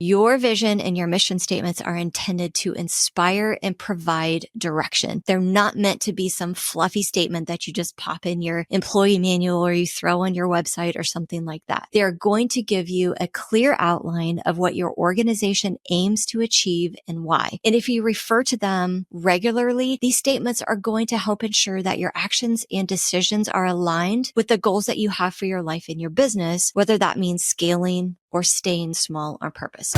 Your vision and your mission statements are intended to inspire and provide direction. They're not meant to be some fluffy statement that you just pop in your employee manual or you throw on your website or something like that. They are going to give you a clear outline of what your organization aims to achieve and why. And if you refer to them regularly, these statements are going to help ensure that your actions and decisions are aligned with the goals that you have for your life and your business, whether that means scaling or staying small on purpose.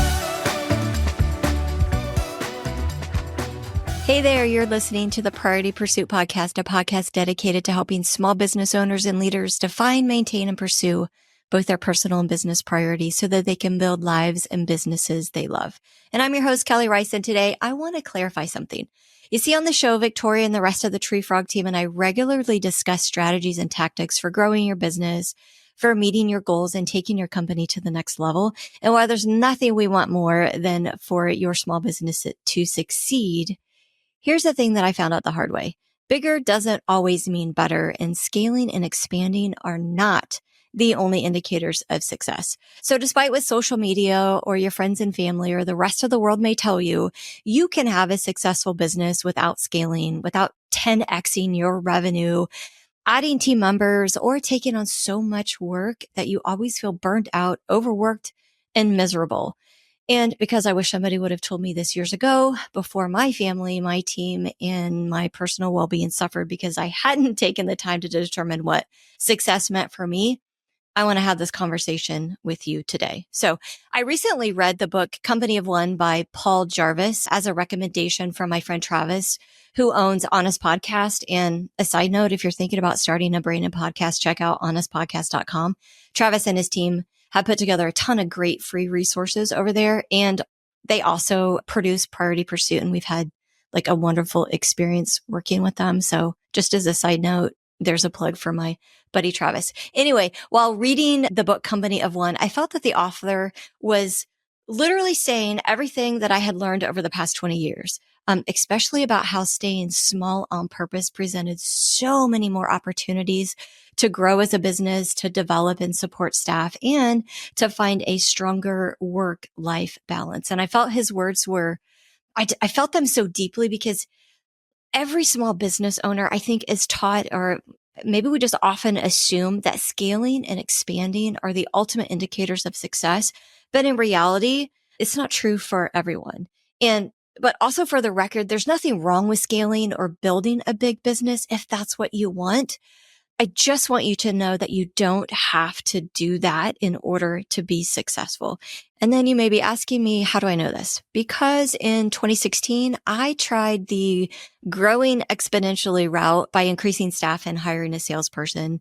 Hey there, you're listening to the Priority Pursuit Podcast, a podcast dedicated to helping small business owners and leaders define, maintain, and pursue both their personal and business priorities so that they can build lives and businesses they love. And I'm your host, Kelly Rice, and today I want to clarify something. You see, on the show, Victoria and the rest of the Tree Frog team and I regularly discuss strategies and tactics for growing your business, for meeting your goals and taking your company to the next level. And while there's nothing we want more than for your small business to succeed, here's the thing that I found out the hard way. Bigger doesn't always mean better, and scaling and expanding are not the only indicators of success. So despite what social media or your friends and family or the rest of the world may tell you, you can have a successful business without scaling, without 10xing your revenue, adding team members, or taking on so much work that you always feel burned out, overworked, and miserable. And because I wish somebody would have told me this years ago, before my family, my team, and my personal well-being suffered because I hadn't taken the time to determine what success meant for me, I want to have this conversation with you today. So I recently read the book Company of One by Paul Jarvis as a recommendation from my friend Travis, who owns Honest Podcast. And a side note, if you're thinking about starting a brand and podcast, check out honestpodcast.com. Travis and his team have put together a ton of great free resources over there. And they also produce Priority Pursuit. And we've had like a wonderful experience working with them. So just as a side note, there's a plug for my buddy Travis. Anyway, while reading the book Company of One, I felt that the author was literally saying everything that I had learned over the past 20 years, especially about how staying small on purpose presented so many more opportunities to grow as a business, to develop and support staff, and to find a stronger work-life balance. And I felt his words were, I felt them so deeply because every small business owner, I think, is taught, or maybe we just often assume that scaling and expanding are the ultimate indicators of success. But in reality, it's not true for everyone. But also for the record, there's nothing wrong with scaling or building a big business if that's what you want. I just want you to know that you don't have to do that in order to be successful. And then you may be asking me, how do I know this? Because in 2016, I tried the growing exponentially route by increasing staff and hiring a salesperson,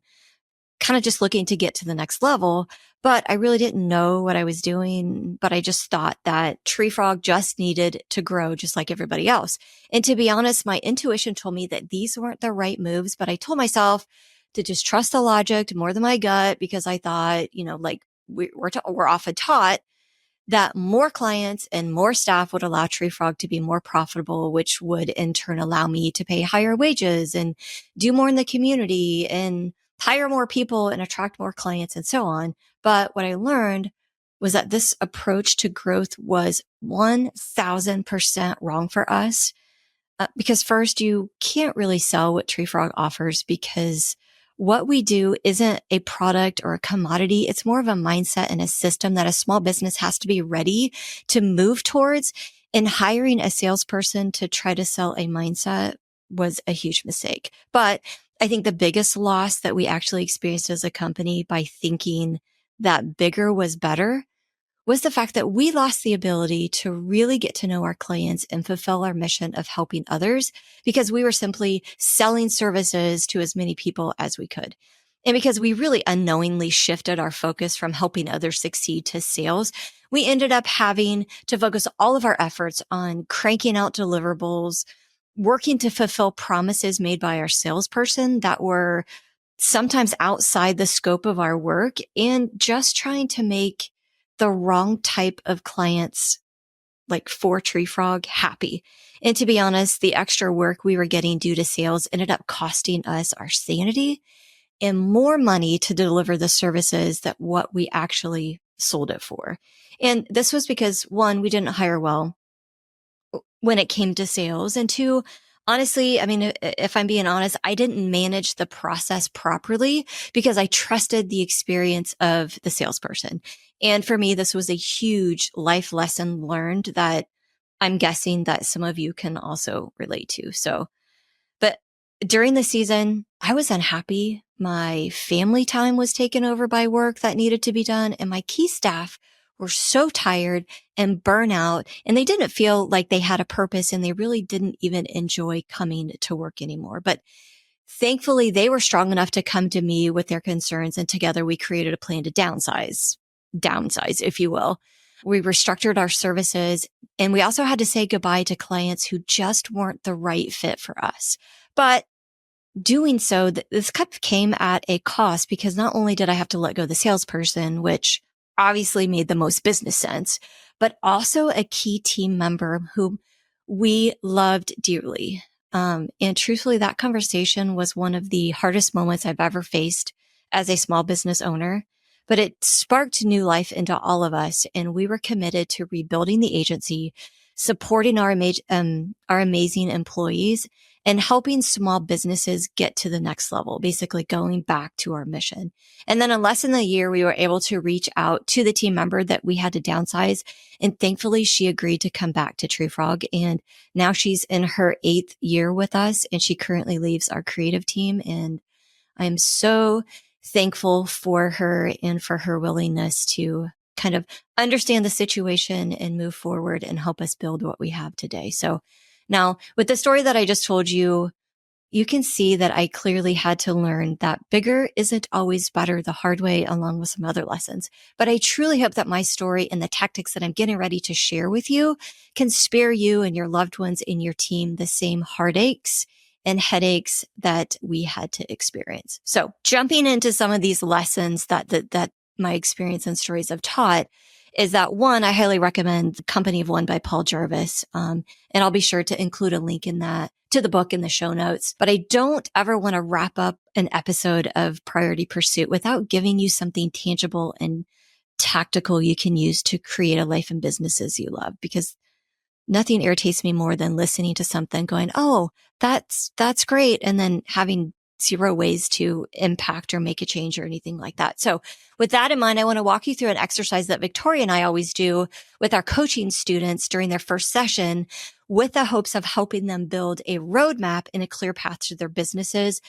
kind of just looking to get to the next level. But I really didn't know what I was doing. But I just thought that Tree Frog just needed to grow just like everybody else. And to be honest, my intuition told me that these weren't the right moves. But I told myself to just trust the logic more than my gut, because I thought, like we're often taught that more clients and more staff would allow Tree Frog to be more profitable, which would in turn allow me to pay higher wages and do more in the community and hire more people and attract more clients and so on. But what I learned was that this approach to growth was 1000% wrong for us. Because first, you can't really sell what Tree Frog offers because what we do isn't a product or a commodity. It's more of a mindset and a system that a small business has to be ready to move towards. And hiring a salesperson to try to sell a mindset was a huge mistake. But I think the biggest loss that we actually experienced as a company by thinking that bigger was better was the fact that we lost the ability to really get to know our clients and fulfill our mission of helping others because we were simply selling services to as many people as we could. And because we really unknowingly shifted our focus from helping others succeed to sales, we ended up having to focus all of our efforts on cranking out deliverables, working to fulfill promises made by our salesperson that were sometimes outside the scope of our work, and just trying to make the wrong type of clients, like for Tree Frog, happy. And to be honest, the extra work we were getting due to sales ended up costing us our sanity and more money to deliver the services that what we actually sold it for. And this was because, one, we didn't hire well when it came to sales. And two, honestly, I mean, if I'm being honest, I didn't manage the process properly because I trusted the experience of the salesperson. And for me, this was a huge life lesson learned that I'm guessing that some of you can also relate to. So, but during the season, I was unhappy. My family time was taken over by work that needed to be done. And my key staff were so tired and burnout, and they didn't feel like they had a purpose, and they really didn't even enjoy coming to work anymore. But thankfully, they were strong enough to come to me with their concerns, and together we created a plan to downsize, if you will. We restructured our services, and we also had to say goodbye to clients who just weren't the right fit for us. But doing so, this came at a cost, because not only did I have to let go of the salesperson, which obviously made the most business sense, but also a key team member who we loved dearly. And truthfully, that conversation was one of the hardest moments I've ever faced as a small business owner, but it sparked new life into all of us. And we were committed to rebuilding the agency, supporting our amazing employees, and helping small businesses get to the next level, basically going back to our mission. And then in less than a year, we were able to reach out to the team member that we had to downsize. And thankfully, she agreed to come back to TreeFrog. And now she's in her 8th year with us, and she currently leads our creative team. And I'm so thankful for her and for her willingness to kind of understand the situation and move forward and help us build what we have today. So now, with the story that I just told you, you can see that I clearly had to learn that bigger isn't always better the hard way, along with some other lessons. But I truly hope that my story and the tactics that I'm getting ready to share with you can spare you and your loved ones in your team the same heartaches and headaches that we had to experience. So jumping into some of these lessons that my experience and stories have taught is that, one, I highly recommend The Company of One by Paul Jarvis. And I'll be sure to include a link in that to the book in the show notes. But I don't ever want to wrap up an episode of Priority Pursuit without giving you something tangible and tactical you can use to create a life and businesses you love, because nothing irritates me more than listening to something going, oh, that's great, and then having zero ways to impact or make a change or anything like that. So with that in mind, I want to walk you through an exercise that Victoria and I always do with our coaching students during their first session, with the hopes of helping them build a roadmap and a clear path to their businesses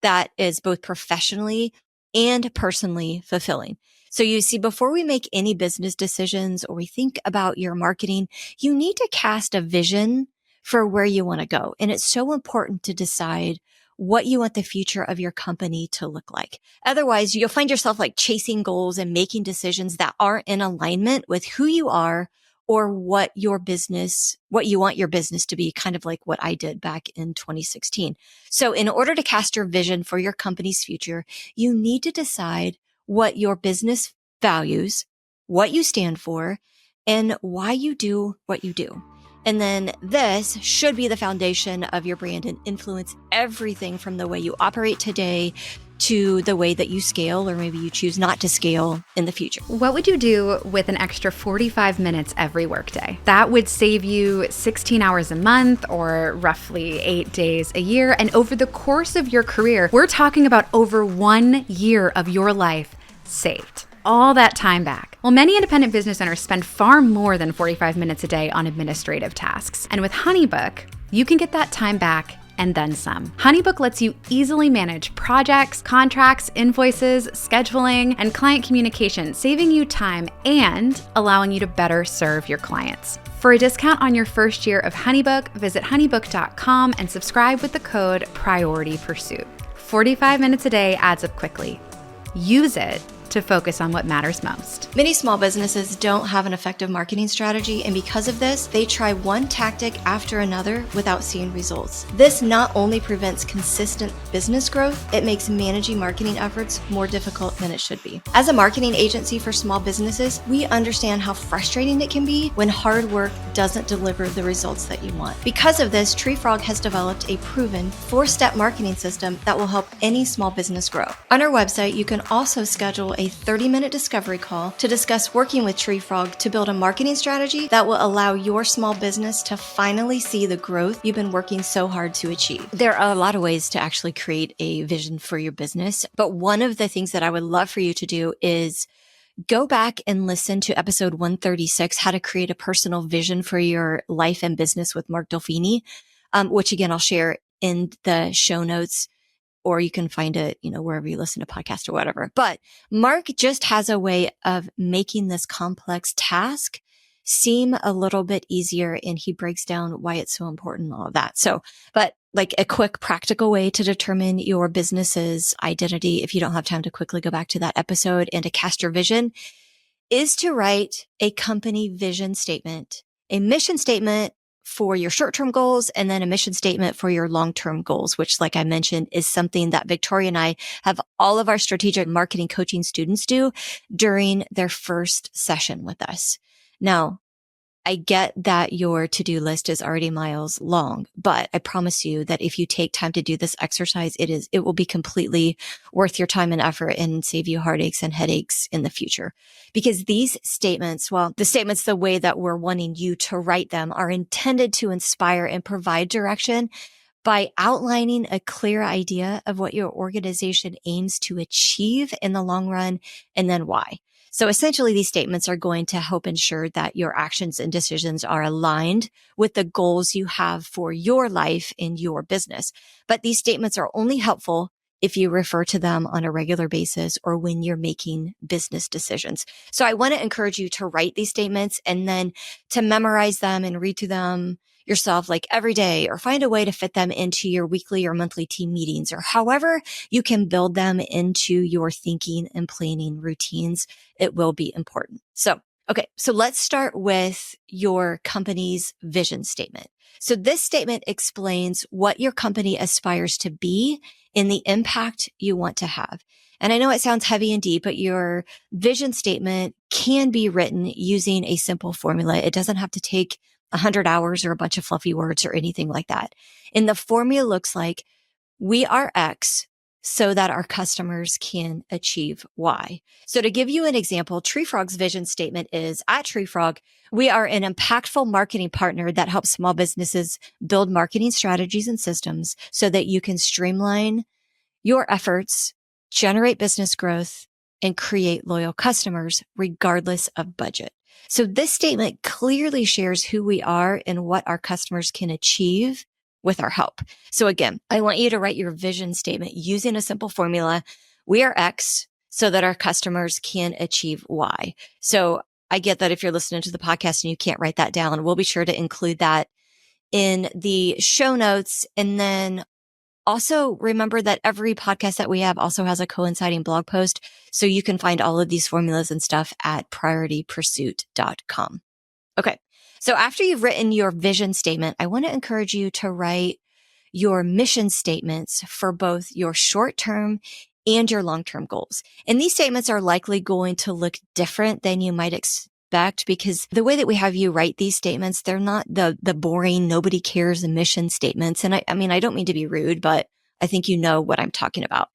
that is both professionally and personally fulfilling. So you see, before we make any business decisions or we think about your marketing, you need to cast a vision for where you want to go. And it's so important to decide what you want the future of your company to look like. Otherwise, you'll find yourself like chasing goals and making decisions that aren't in alignment with who you are or what you want your business to be, kind of like what I did back in 2016. So in order to cast your vision for your company's future, you need to decide what your business values, what you stand for, and why you do what you do. And then this should be the foundation of your brand and influence everything from the way you operate today to the way that you scale, or maybe you choose not to scale in the future. What would you do with an extra 45 minutes every workday? That would save you 16 hours a month, or roughly 8 days a year. And over the course of your career, we're talking about over 1 year of your life saved. All that time back. Well, many independent business owners spend far more than 45 minutes a day on administrative tasks. And with HoneyBook, you can get that time back and then some. HoneyBook lets you easily manage projects, contracts, invoices, scheduling, and client communication, saving you time and allowing you to better serve your clients. For a discount on your first year of HoneyBook, visit honeybook.com and subscribe with the code PriorityPursuit. 45 minutes a day adds up quickly. Use it to focus on what matters most. Many small businesses don't have an effective marketing strategy, and because of this, they try one tactic after another without seeing results. This not only prevents consistent business growth, it makes managing marketing efforts more difficult than it should be. As a marketing agency for small businesses, we understand how frustrating it can be when hard work doesn't deliver the results that you want. Because of this, TreeFrog has developed a proven 4-step marketing system that will help any small business grow. On our website, you can also schedule a 30-minute discovery call to discuss working with TreeFrog to build a marketing strategy that will allow your small business to finally see the growth you've been working so hard to achieve. There are a lot of ways to actually create a vision for your business, but one of the things that I would love for you to do is go back and listen to episode 136, How to Create a Personal Vision for Your Life and Business with Mark Delfini, which again, I'll share in the show notes, or you can find it, wherever you listen to podcasts or whatever. But Mark just has a way of making this complex task seem a little bit easier. And he breaks down why it's so important and all of that. So, but like a quick practical way to determine your business's identity, if you don't have time to quickly go back to that episode and to cast your vision, is to write a company vision statement, a mission statement for your short-term goals, and then a mission statement for your long-term goals, which, like I mentioned, is something that Victoria and I have all of our strategic marketing coaching students do during their first session with us. Now, I get that your to-do list is already miles long, but I promise you that if you take time to do this exercise, it will be completely worth your time and effort and save you heartaches and headaches in the future. Because these statements, well, the statements, the way that we're wanting you to write them, are intended to inspire and provide direction by outlining a clear idea of what your organization aims to achieve in the long run and then why. So essentially, these statements are going to help ensure that your actions and decisions are aligned with the goals you have for your life and your business. But these statements are only helpful if you refer to them on a regular basis or when you're making business decisions. So I want to encourage you to write these statements and then to memorize them and read through them yourself like every day, or find a way to fit them into your weekly or monthly team meetings, or however you can build them into your thinking and planning routines. It will be important. So let's start with your company's vision statement. So this statement explains what your company aspires to be and the impact you want to have. And I know it sounds heavy and deep, but your vision statement can be written using a simple formula. It doesn't have to take 100 hours or a bunch of fluffy words or anything like that. And the formula looks like, we are X so that our customers can achieve Y. So to give you an example, TreeFrog's vision statement is, at TreeFrog, we are an impactful marketing partner that helps small businesses build marketing strategies and systems so that you can streamline your efforts, generate business growth, and create loyal customers regardless of budget. So this statement clearly shares who we are and what our customers can achieve with our help. So again, I want you to write your vision statement using a simple formula. We are X so that our customers can achieve Y. So I get that if you're listening to the podcast and you can't write that down, we'll be sure to include that in the show notes. And then also remember that every podcast that we have also has a coinciding blog post. So you can find all of these formulas and stuff at prioritypursuit.com. Okay. So after you've written your vision statement, I want to encourage you to write your mission statements for both your short-term and your long-term goals. And these statements are likely going to look different than you might expect, because the way that we have you write these statements, they're not the boring, nobody cares mission statements. And I mean, I don't mean to be rude, but I think you know what I'm talking about.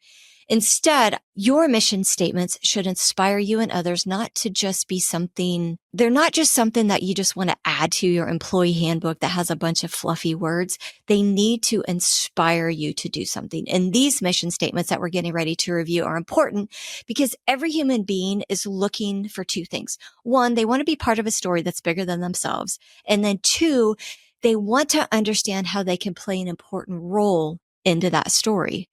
Instead, your mission statements should inspire you and others not to just be something, they're not just something that you just want to add to your employee handbook that has a bunch of fluffy words. They need to inspire you to do something. And these mission statements that we're getting ready to review are important because every human being is looking for two things. One, they want to be part of a story that's bigger than themselves. And then two, they want to understand how they can play an important role into that story.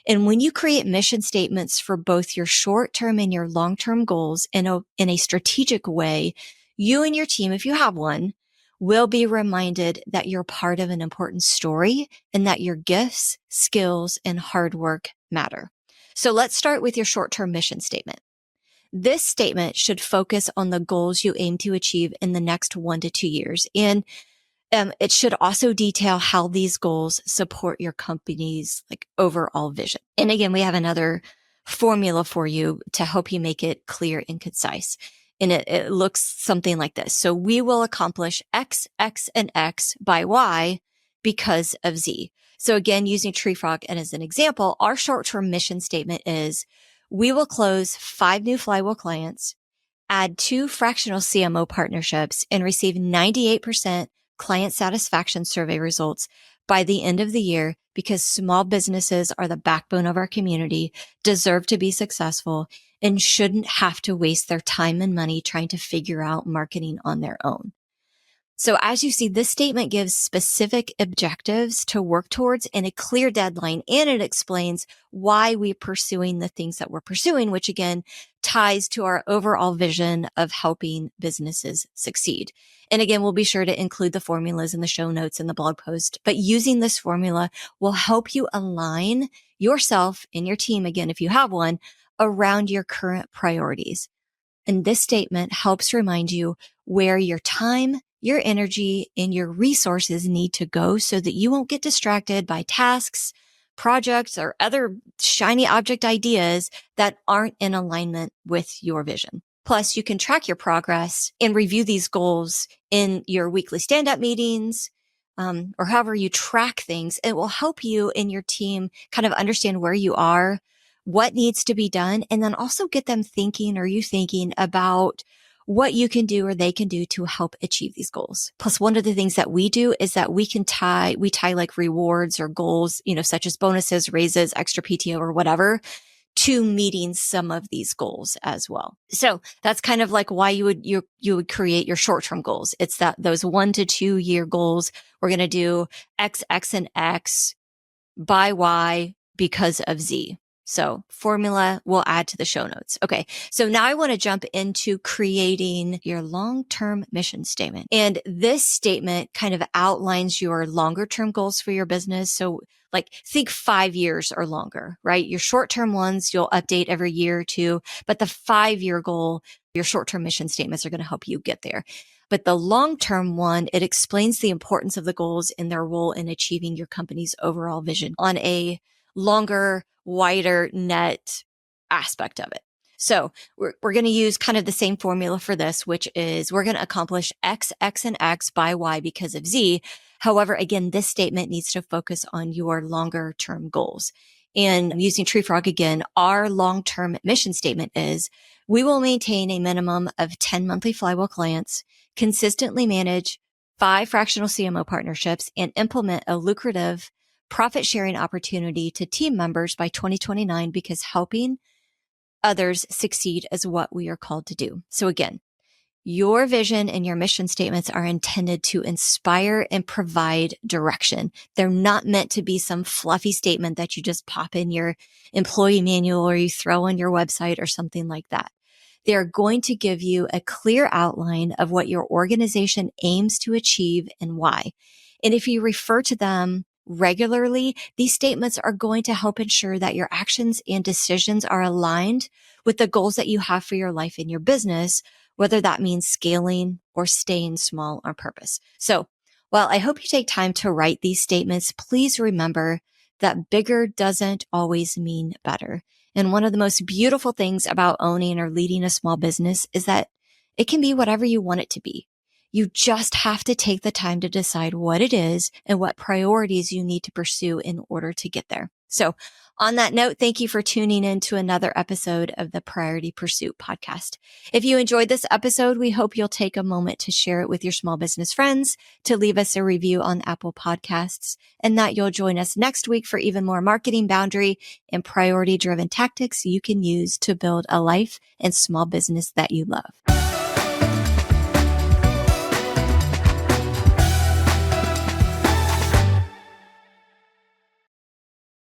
And when you create mission statements for both your short-term and your long-term goals in a strategic way, you and your team, if you have one, will be reminded that you're part of an important story and that your gifts, skills, and hard work matter. So let's start with your short-term mission statement. This statement should focus on the goals you aim to achieve in the next 1 to 2 years. And it should also detail how these goals support your company's overall vision. And again, we have another formula for you to help you make it clear and concise. And it looks something like this. So we will accomplish X, X, and X by Y because of Z. So again, using TreeFrog and as an example, our short-term mission statement is, we will close 5 new Flywheel clients, add 2 fractional CMO partnerships, and receive 98% client satisfaction survey results by the end of the year, because small businesses are the backbone of our community, deserve to be successful, and shouldn't have to waste their time and money trying to figure out marketing on their own. So as you see, this statement gives specific objectives to work towards and a clear deadline, and it explains why we're pursuing the things that we're pursuing, which again ties to our overall vision of helping businesses succeed. And again, we'll be sure to include the formulas in the show notes and the blog post, but using this formula will help you align yourself and your team, again, if you have one, around your current priorities. And this statement helps remind you where your time, your energy, and your resources need to go so that you won't get distracted by tasks, projects, or other shiny object ideas that aren't in alignment with your vision. Plus, you can track your progress and review these goals in your weekly stand-up meetings, or however you track things. It will help you and your team kind of understand where you are, what needs to be done, and then also get them thinking, or you thinking about what you can do or they can do to help achieve these goals. Plus, one of the things that we do is that we tie like rewards or goals, such as bonuses, raises, extra PTO, or whatever, to meeting some of these goals as well. So that's kind of like why you would create your short-term goals. It's that those 1 to 2 year goals. We're going to do X, X, and X by Y because of Z. So formula we'll add to the show notes. Okay. So now I want to jump into creating your long-term mission statement. And this statement kind of outlines your longer term goals for your business. So like think 5 years or longer, right? Your short-term ones, you'll update every year or two, but the 5-year goal, your short-term mission statements are going to help you get there. But the long-term one, it explains the importance of the goals and their role in achieving your company's overall vision on a longer, wider net aspect of it. So we're going to use kind of the same formula for this, which is we're going to accomplish X, X, and X by Y because of Z. However, again, this statement needs to focus on your longer term goals. And I'm using Tree Frog again. Our long-term mission statement is we will maintain a minimum of 10 monthly Flywheel clients, consistently manage 5 fractional CMO partnerships, and implement a lucrative profit sharing opportunity to team members by 2029, because helping others succeed is what we are called to do. So again, your vision and your mission statements are intended to inspire and provide direction. They're not meant to be some fluffy statement that you just pop in your employee manual or you throw on your website or something like that. They're going to give you a clear outline of what your organization aims to achieve and why. And if you refer to them regularly, these statements are going to help ensure that your actions and decisions are aligned with the goals that you have for your life and your business, whether that means scaling or staying small on purpose. So while I hope you take time to write these statements, please remember that bigger doesn't always mean better. And one of the most beautiful things about owning or leading a small business is that it can be whatever you want it to be. You just have to take the time to decide what it is and what priorities you need to pursue in order to get there. So on that note, thank you for tuning in to another episode of the Priority Pursuit podcast. If you enjoyed this episode, we hope you'll take a moment to share it with your small business friends, to leave us a review on Apple Podcasts, and that you'll join us next week for even more marketing boundary and priority driven tactics you can use to build a life and small business that you love.